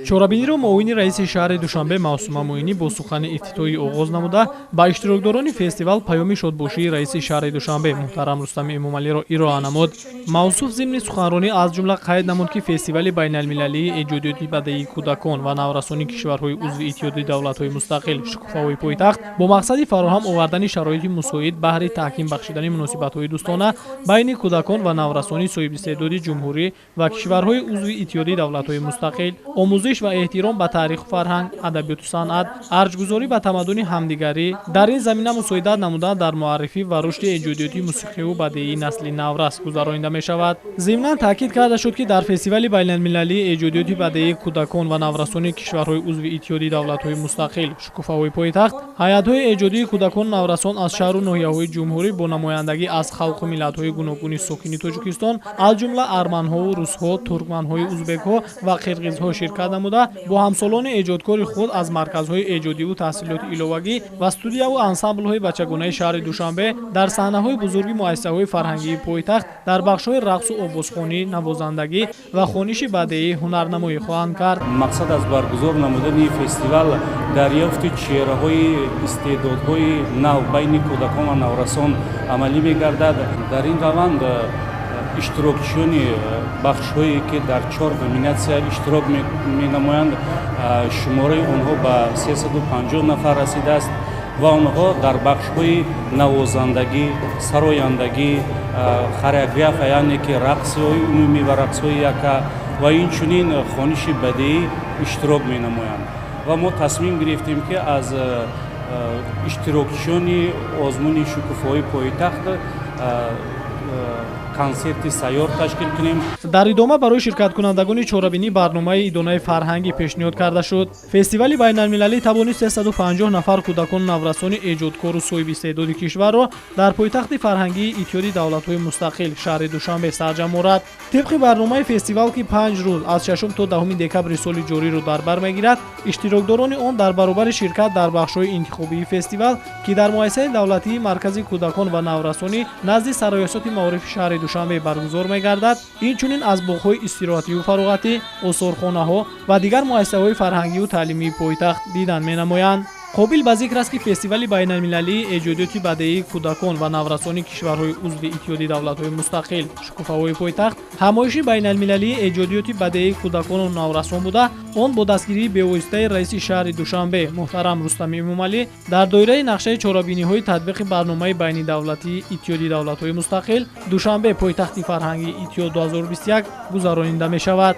чорабиниро муовини раиси шаҳри Душанбе Маъсума Муинӣ бо сухани ифтитоҳӣ оғоз намуда ба иштирокдорони фестивал паёми шодбошии раиси шаҳри Душанбе муҳтарам Рустами Эмомалиро ироа намуд. Мавсуф зимни суханронӣ аз ҷумла қайд намуд, ки фестивали байналмилалии эҷодиёти бадаии кӯдакон ва наврасони кишварҳои узви иттиҳоди давлатҳои мустақил Шукуфаҳои пойтахт бо мақсади фароҳам овардани шароити мусоид баҳри таҳким бахшидани муносибатҳои дӯстона байни кӯдакон ва наврасони соҳибистеъдоди ҷумҳурӣ ва кишварҳои узви иттиҳоди давлатҳои мустақил, омӯзиш ва эҳтиром ба таъриху фарҳанг, адабиёту санъат, арҷгузорӣ ба тамаддуни ҳамдигарӣ дар ин замина мусоидат намудан дар муаррифӣ ва рушди эҷодиёти мусиқиву бадеии насли наврас гузаронида мешавад. Зимнан таъкид карда шуд, ки дар фестивали байналмилалии эҷодиёти бадеии кӯдакон ва наврасони кишварҳои узви иттиҳоди давлатҳои мустақил Шукуфаҳои пойтахт ҳайатҳои эҷодии кӯдакон наврасон аз шаҳру ноҳияҳои ҷумҳурӣ бо намояндагӣ аз халқу миллатҳои гуногуни сокини Тоҷикистон аз ҷумла арманҳо, русҳо, туркманҳои узбекҳо ва қирғизҳо ширкат намуда бо ҳамсолони эҷодкори худ аз марказҳои эҷодиву таҳсилоти иловагӣ ва студияву ансамблҳои бачагонаи шаҳри Душанбе дар саҳнаҳои бузурги муассисаҳои фарҳангии пойтахт дар бахшҳои рақсу овозхонӣ, навозандагӣ ва хониши бадеӣ ҳунарнамоӣ хоҳанд кард. Мақсад аз баргузор намудани фестивал дарёфти чеҳраҳои истеъдодҳои нав байни кӯдакон ва наврасон амалӣ мегардад. Дар ин раванд иштирокчиёни бахшҳое ки дар 4 номинатсия иштирок менамоянд, шумораи онҳо ба 350 нафар расидааст ва онҳо дар бахшҳои навозандагӣ, сарояндагӣ, хореография, яъне ки рақсҳои умумӣ ва рақсҳои яка ва инчунин хониши бадеӣ иштирок менамоянд. Ва мо тасмим гирифтем, ки аз иштирокчиёни озмуни Шукуфаҳои пойтахт консерти сайёр ташкил кунем. Дар идома барои ширкаткунандагони чорабинӣ барномаи идонаи фарҳангӣ пешниҳод карда шуд. Фестивали байналмилалӣ тавонист 350 нафар кӯдакону наврасони эҷодкору соҳибистеъдоди кишварро дар пойтахти фарҳангии иттиҳоди давлатҳои мустақил шаҳри Душанбе сарҷам орад. Тибқи барномаи фестивал, ки 5 рӯз аз 6 то 10 декабри соли ҷориро дар бар мегирад, иштирокдорони он дар баробари ширкат дар бахшҳои интихобии фестивал, ки дар муассисаи давлатии маркази кӯдакон ва наврасонӣ назди сароясоти маорифи шаҳри Душанбе баргузор мегардад, инчунин аз боғҳои истироҳативу фароғатӣ, осорхонаҳо ва дигар муассисаҳои фарҳангиву таълимии пойтахт дидан менамоянд. қобил ба зикр аст, ки фестивали байналмилалии эҷодиёти бадеии кӯдакон ва наврасони кишварҳои узви иттиҳоди давлатҳои мустақил Шукуфаҳои пойтахт ҳамоиши байналмилалии эҷодиёти бадеии кӯдакону наврасон буда, он бо дастгирии бевоситаи раиси шаҳри Душанбе муҳтарам Рустами Эмомалӣ дар доираи нақшаи чорабиниҳои татбиқи барномаи байнидавлатии иттиҳоди давлатҳои мустақил Душанбе пойтахти фарҳангии иттиҳод 2021 гузаронида мешавад.